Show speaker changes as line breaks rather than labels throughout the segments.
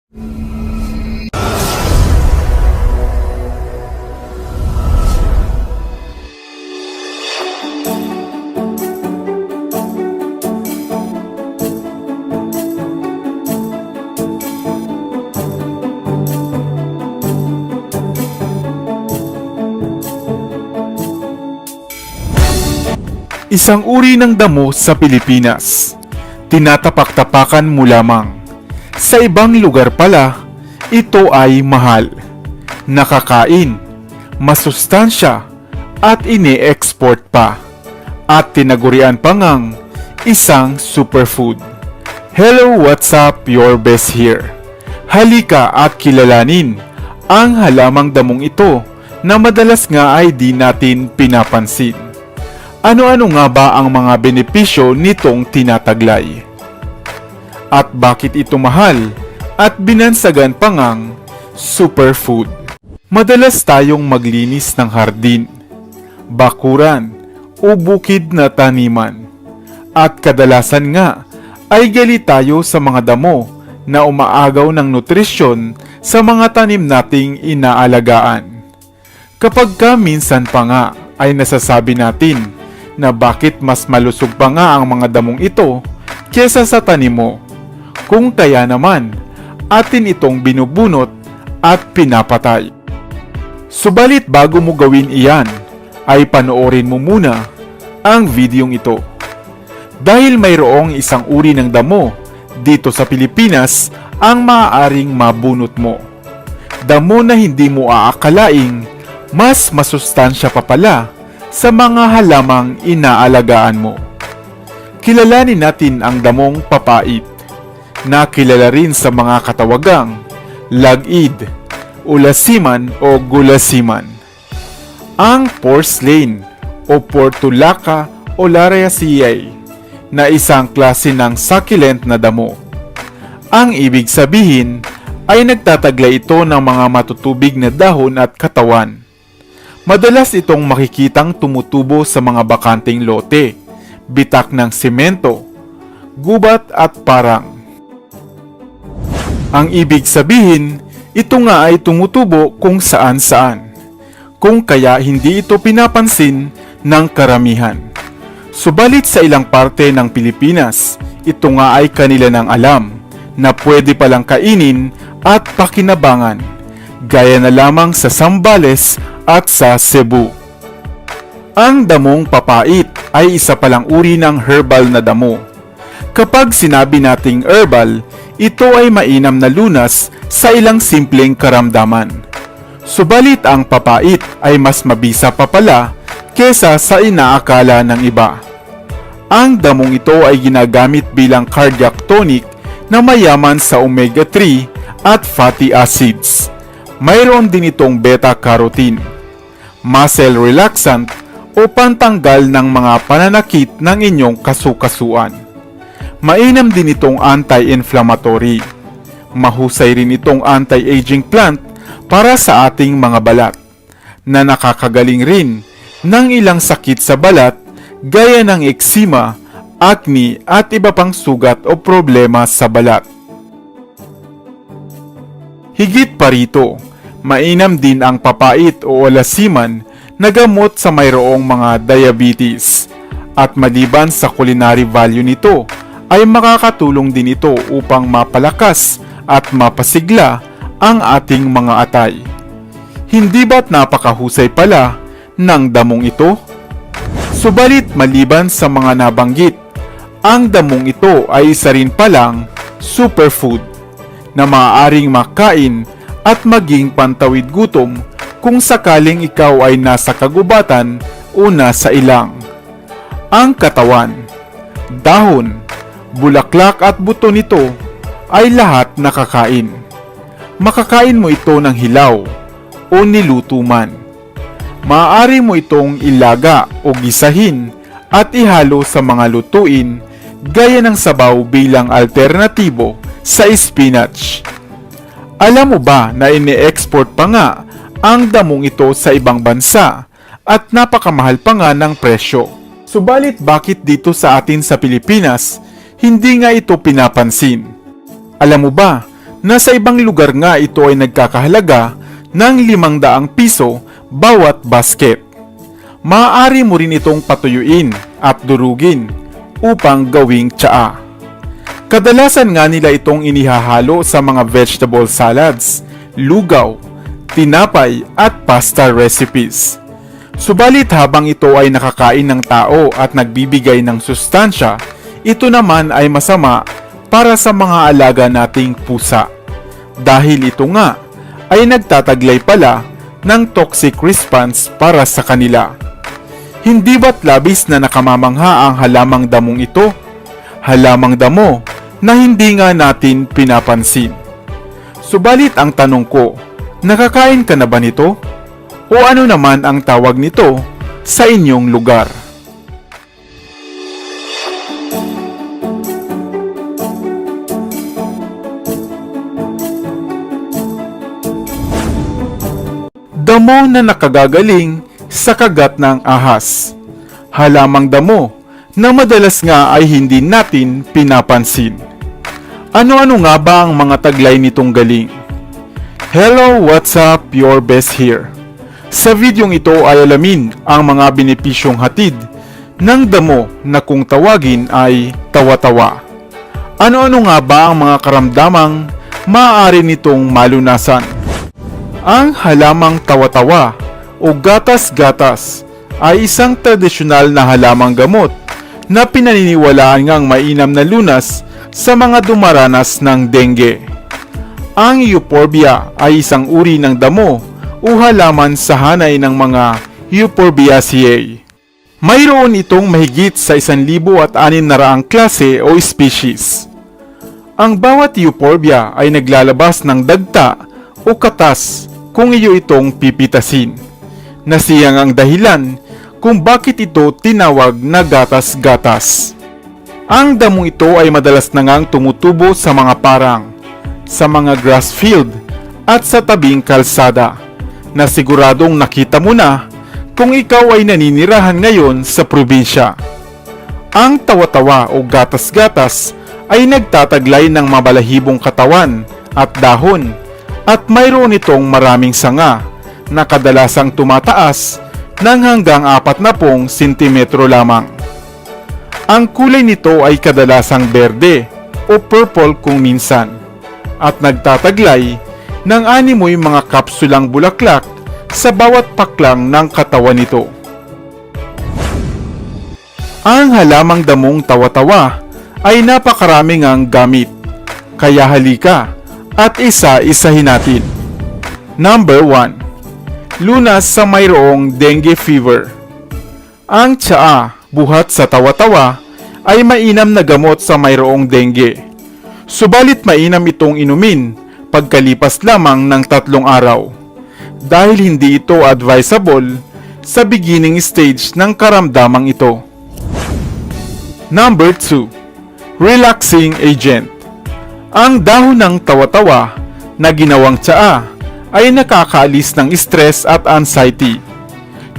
Isang uri ng damo sa Pilipinas. Tinatapak-tapakan mo lamang. Sa ibang lugar pala, ito ay mahal, nakakain, masustansya, at ini-export pa. At tinagurian pa ngang isang superfood. Hello, what's up? Your best here. Halika at kilalanin ang halamang damong ito na madalas nga ay di natin pinapansin. Ano-ano nga ba ang mga benepisyo nitong tinataglay? At bakit ito mahal at binansagan pa ngang superfood? Madalas tayong maglinis ng hardin, bakuran o bukid na taniman. At kadalasan nga ay gali tayo sa mga damo na umaagaw ng nutrisyon sa mga tanim nating inaalagaan. Kapag ka minsan pa nga ay nasasabi natin na bakit mas malusog pa nga ang mga damong ito kesa sa tanim mo. Kung kaya naman, atin itong binubunot at pinapatay. Subalit bago mo gawin iyan, ay panoorin mo muna ang videong ito. Dahil mayroong isang uri ng damo dito sa Pilipinas ang maaaring mabunot mo. Damo na hindi mo aakalaing mas masustansya pa pala sa mga halamang inaalagaan mo. Kilalanin natin ang damong papait, na kilala rin sa mga katawagang lagid, ulasiman o gulasiman. Ang porcelain o Portulaca oleracea na isang klase ng succulent na damo. Ang ibig sabihin ay nagtataglay ito ng mga matutubig na dahon at katawan. Madalas itong makikitang tumutubo sa mga bakanting lote, bitak ng semento, gubat at parang. Ang ibig sabihin, ito nga ay tumutubo kung saan-saan, kung kaya hindi ito pinapansin ng karamihan. Subalit sa ilang parte ng Pilipinas, ito nga ay kanila nang alam na pwede palang kainin at pakinabangan, gaya na lamang sa Zambales at sa Cebu. Ang damong papait ay isa palang uri ng herbal na damo. Kapag sinabi nating herbal, ito ay mainam na lunas sa ilang simpleng karamdaman. Subalit ang papait ay mas mabisa pa pala kesa sa inaakala ng iba. Ang damong ito ay ginagamit bilang cardiac tonic na mayaman sa omega-3 at fatty acids. Mayroon din itong beta-carotene, muscle relaxant o pantanggal ng mga pananakit ng inyong kasukasuan. Mainam din itong anti-inflammatory. Mahusay rin itong anti-aging plant para sa ating mga balat, na nakakagaling rin ng ilang sakit sa balat gaya ng eczema, acne at iba pang sugat o problema sa balat. Higit pa rito, mainam din ang papait o ulasiman na gamot sa mayroong mga diabetes, at maliban sa culinary value nito, ay makakatulong din ito upang mapalakas at mapasigla ang ating mga atay. Hindi ba't napakahusay pala ng damong ito? Subalit maliban sa mga nabanggit, ang damong ito ay isa rin palang superfood na maaaring makain at maging pantawid gutom kung sakaling ikaw ay nasa kagubatan o nasa ilang. Ang katawan, dahon, bulaklak at buto nito ay lahat nakakain. Makakain mo ito ng hilaw o niluto man. Maaari mo itong ilaga o gisahin at ihalo sa mga lutuin gaya ng sabaw bilang alternatibo sa spinach. Alam mo ba na ini-export pa nga ang damong ito sa ibang bansa at napakamahal pa nga ng presyo? Subalit bakit dito sa atin sa Pilipinas, hindi nga ito pinapansin? Alam mo ba na sa ibang lugar nga ito ay nagkakahalaga ng 500 piso bawat basket. Maaari mo rin itong patuyuin at durugin upang gawing tsaa. Kadalasan nga nila itong inihahalo sa mga vegetable salads, lugaw, tinapay at pasta recipes. Subalit habang ito ay nakakain ng tao at nagbibigay ng sustansya, ito naman ay masama para sa mga alaga nating pusa. Dahil ito nga ay nagtataglay pala ng toxic response para sa kanila. Hindi ba't labis na nakamamangha ang halamang damong ito? Halamang damo na hindi nga natin pinapansin. Subalit ang tanong ko, nakakain ka na ba nito? O ano naman ang tawag nito sa inyong lugar? Damo na nakagagaling sa kagat ng ahas. Halamang damo na madalas nga ay hindi natin pinapansin. Ano-ano nga ba ang mga taglay nitong galing? Hello, what's up? Your best here. Sa videong ito ay alamin ang mga benepisyong hatid ng damo na kung tawagin ay tawa-tawa. Ano-ano nga ba ang mga karamdamang maaari nitong malunasan? Ang halamang tawa-tawa o gatas-gatas ay isang tradisyonal na halamang gamot na pinaniniwalaan ngang mainam na lunas sa mga dumaranas ng dengue. Ang Euphorbia ay isang uri ng damo o halaman sa hanay ng mga Euphorbiaceae. Mayroon itong mahigit sa 1,600 klase o species. Ang bawat Euphorbia ay naglalabas ng dagta o katas kung iyo itong pipitasin, na siyang ang dahilan kung bakit ito tinawag na gatas-gatas. Ang damong ito ay madalas na ngang tumutubo sa mga parang, sa mga grass field at sa tabing kalsada, na siguradong nakita mo na kung ikaw ay naninirahan ngayon sa probinsya. Ang tawa-tawa o gatas-gatas ay nagtataglay ng mabalahibong katawan at dahon, at mayroon itong maraming sanga na kadalasang tumataas ng hanggang 40 sentimetro lamang. Ang kulay nito ay kadalasang berde o purple kung minsan, at nagtataglay ng 6 mga kapsulang bulaklak sa bawat paklang ng katawan nito. Ang halamang damong tawa-tawa ay napakaraming ang gamit, kaya halika at isa-isahin natin. Number 1. Lunas sa mayroong dengue fever. Ang tsaa buhat sa tawa-tawa ay mainam na gamot sa mayroong dengue. Subalit mainam itong inumin pagkalipas lamang ng 3 araw, dahil hindi ito advisable sa beginning stage ng karamdamang ito. Number 2. Relaxing agent. Ang dahon ng tawa-tawa na ginawang tsaa ay nakakaalis ng stress at anxiety.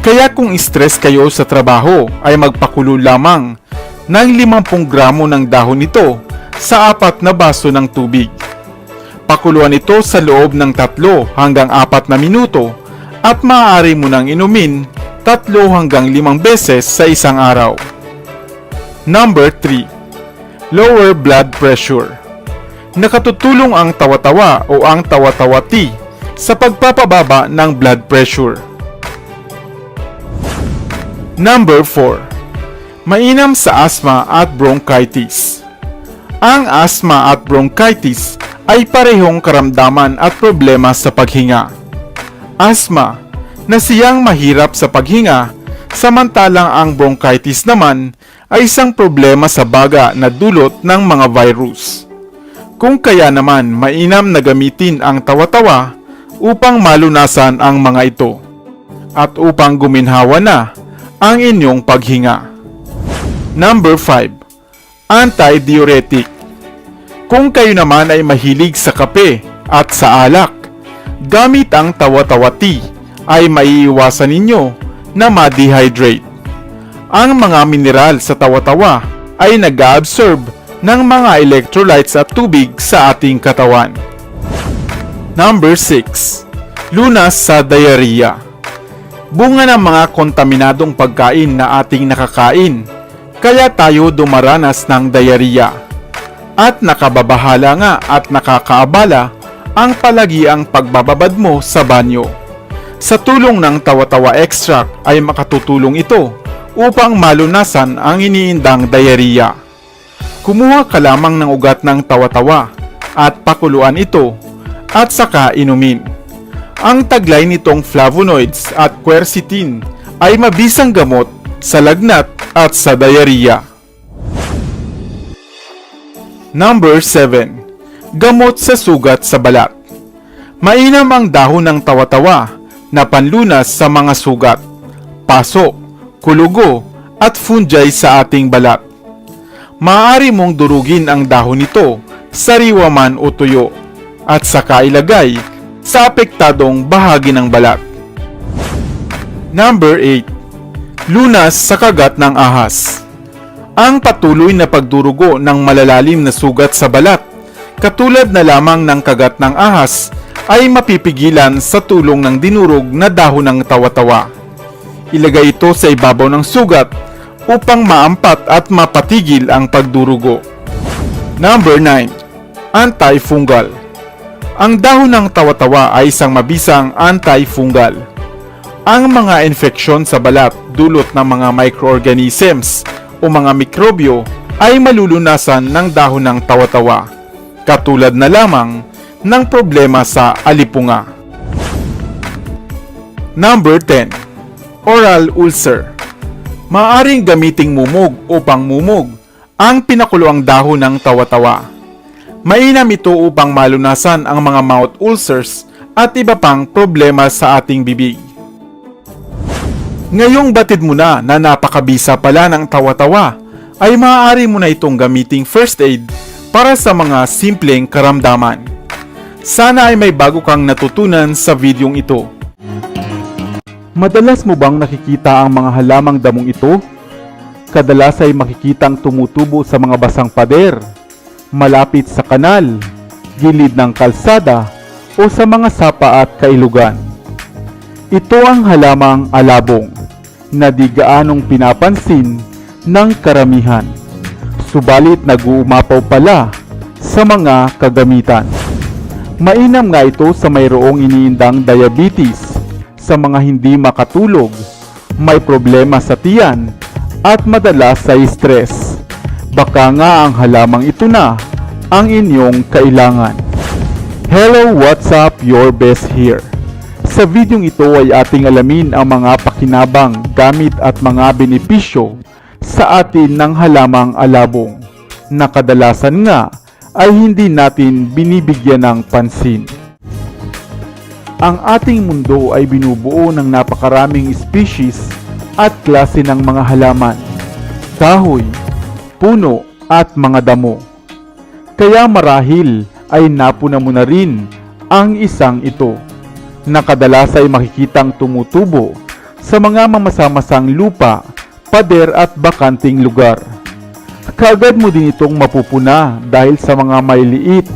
Kaya kung stress kayo sa trabaho ay magpakulo lamang ng 50 gramo ng dahon nito sa 4 na baso ng tubig. Pakuluan ito sa loob ng 3 hanggang 4 na minuto at maaari mo nang inumin 3 hanggang 5 beses sa isang araw. Number 3. Lower blood pressure. Nakatutulong ang tawa-tawa o ang tawa-tawa tea sa pagpapababa ng blood pressure. Number 4. Mainam sa asthma at bronchitis. Ang asthma at bronchitis ay parehong karamdaman at problema sa paghinga. Asthma na siyang mahirap sa paghinga, samantalang ang bronchitis naman ay isang problema sa baga na dulot ng mga virus. Kung kaya naman mainam na gamitin ang tawa-tawa upang malunasan ang mga ito at upang guminhawa na ang inyong paghinga. Number 5. Antidiuretic. Kung kayo naman ay mahilig sa kape at sa alak, gamit ang tawa-tawa tea ay maiiwasan ninyo na ma-dehydrate. Ang mga mineral sa tawa-tawa ay nag-absorb ng mga electrolytes at tubig sa ating katawan. Number 6. Lunas sa diarrhea. Bunga ng mga kontaminadong pagkain na ating nakakain, kaya tayo dumaranas ng diarrhea. At nakababahala nga at nakakaabala ang palagiang pagbababad mo sa banyo. Sa tulong ng tawa-tawa extract ay makatutulong ito upang malunasan ang iniindang diarrhea. Kumuha ka lamang ng ugat ng tawa-tawa at pakuluan ito at saka inumin. Ang taglay nitong flavonoids at quercetin ay mabisang gamot sa lagnat at sa diarrhea. Number 7. Gamot sa sugat sa balat. Mainam ang dahon ng tawa-tawa na panlunas sa mga sugat, paso, kulugo at fungi sa ating balat. Maaari mong durugin ang dahon nito, sariwa man o tuyo, at saka ilagay sa apektadong bahagi ng balat. Number 8. Lunas sa kagat ng ahas. Ang patuloy na pagdurugo ng malalalim na sugat sa balat, katulad na lamang ng kagat ng ahas, ay mapipigilan sa tulong ng dinurog na dahon ng tawa-tawa. Ilagay ito sa ibabaw ng sugat upang maampat at mapatigil ang pagdurugo. Number 9. Antifungal. Ang dahon ng tawa-tawa ay isang mabisang antifungal. Ang mga infeksyon sa balat dulot ng mga microorganisms o mga mikrobyo ay malulunasan ng dahon ng tawa-tawa, katulad na lamang ng problema sa alipunga. Number 10. Oral ulcer. Maaring gamiting mumog o pangmumog ang pinakuluang dahon ng tawa-tawa. Mainam ito upang malunasan ang mga mouth ulcers at iba pang problema sa ating bibig. Ngayong batid mo na napakabisa pala ng tawa-tawa, ay maaari mo na itong gamiting first aid para sa mga simpleng karamdaman. Sana ay may bago kang natutunan sa videong ito. Madalas mo bang nakikita ang mga halamang damong ito? Kadalas ay makikitang tumutubo sa mga basang pader, malapit sa kanal, gilid ng kalsada, o sa mga sapa at kailugan. Ito ang halamang alabong na di gaanong pinapansin ng karamihan. Subalit nag-uumapaw pala sa mga kagamitan. Mainam nga ito sa mayroong iniindang diabetes, sa mga hindi makatulog, may problema sa tiyan, at madalas sa stress. Baka nga ang halamang ito na ang inyong kailangan. Hello, what's up? Your best here. Sa videong ito ay ating alamin ang mga pakinabang, gamit at mga benepisyo sa atin ng halamang alabong na kadalasan nga ay hindi natin binibigyan ng pansin. Ang ating mundo ay binubuo ng napakaraming species at klase ng mga halaman, kahoy, puno at mga damo. Kaya marahil ay napuna mo na rin ang isang ito, na kadalas ay makikitang tumutubo sa mga mamasa-masang lupa, pader at bakanting lugar. Kaagad mo din itong mapupuna dahil sa mga maliliit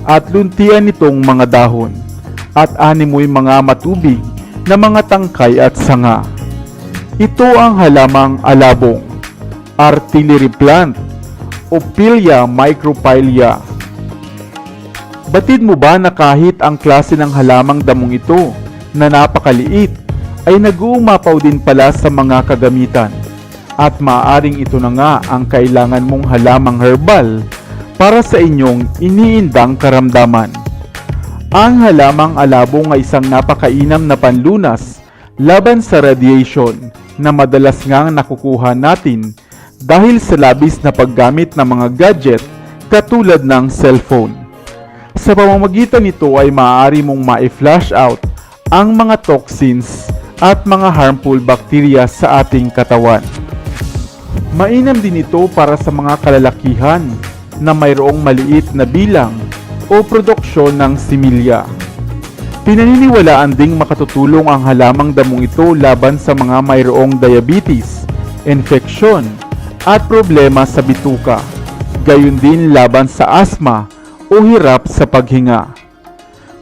at luntian nitong mga dahon at animoy mga matubig na mga tangkay at sanga. Ito ang halamang alabong, artillery plant, Ophilia microphylla. Batid mo ba na kahit ang klase ng halamang damong ito na napakaliit ay nag-uumapaw din pala sa mga kagamitan, at maaaring ito na nga ang kailangan mong halamang herbal para sa inyong iniindang karamdaman. Ang halamang alabong ay isang napakainam na panlunas laban sa radiation na madalas ngang nakukuha natin dahil sa labis na paggamit ng mga gadget katulad ng cellphone. Sa pamamagitan nito ay maaari mong ma-flush out ang mga toxins at mga harmful bacteria sa ating katawan. Mainam din ito para sa mga kalalakihan na mayroong maliit na bilang o produksyon ng similya. Pinaniniwalaan ding makatutulong ang halamang damong ito laban sa mga mayroong diabetes, infeksyon at problema sa bituka, gayon din laban sa asthma o hirap sa paghinga.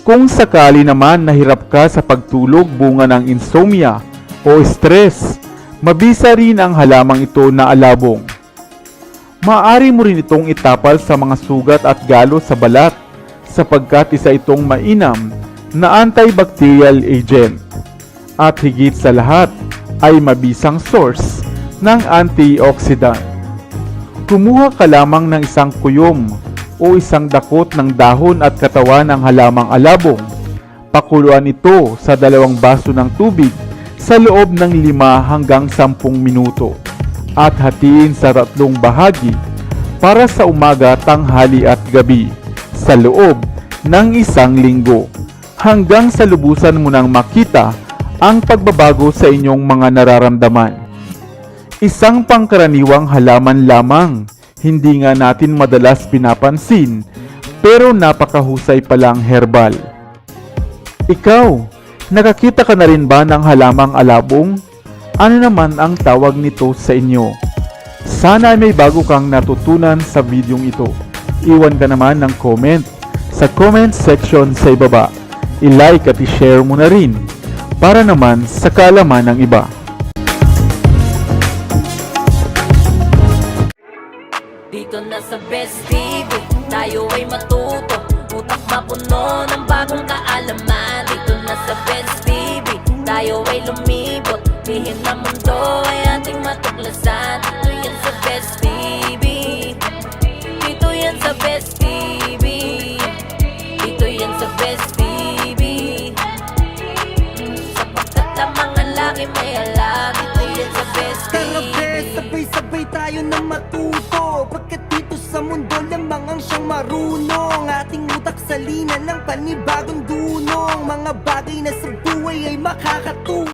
Kung sakali naman nahirap ka sa pagtulog bunga ng insomnia o stress, mabisa rin ang halamang ito na alabong. Maaari mo rin itong itapal sa mga sugat at galo sa balat sapagkat isa itong mainam na antibacterial agent. At higit sa lahat ay mabisang source ng antioxidant. Kumuha ka lamang ng isang kuyom o isang dakot ng dahon at katawan ng halamang alabong. Pakuluan ito sa 2 baso ng tubig sa loob ng 5 hanggang 10 minuto at hatiin sa 3 bahagi para sa umaga, tanghali at gabi sa loob ng 1 linggo hanggang sa lubusan mo nang makita ang pagbabago sa inyong mga nararamdaman. Isang pangkaraniwang halaman lamang, hindi nga natin madalas pinapansin, pero napakahusay palang herbal. Ikaw, nakakita ka na rin ba ng halamang alabong? Ano naman ang tawag nito sa inyo? Sana ay may bago kang natutunan sa videong ito. Iwan ka naman ng comment sa comment section sa ibaba. I-like at i-share mo na rin para naman sa kaalaman ng iba.
Dito na sa Best TV, tayo ay matuto. Utak mapuno ng bagong kaalaman. Dito na sa Best TV, tayo ay lumibot. Lihim na mundo ay ating matuklasan. Dito yan sa Best TV. Dito yan sa Best TV. Dito yan sa Best TV. Sapagkat ang mga laki may alam. Dito yan sa Best
Tara
TV.
bes, sabay-sabay tayo na matuto. Pagkat dito sa mundo lamang ang siyang marunong. Ating utak sa linan ng panibagong dunong. Mga bagay na sa buhay ay makakatulong.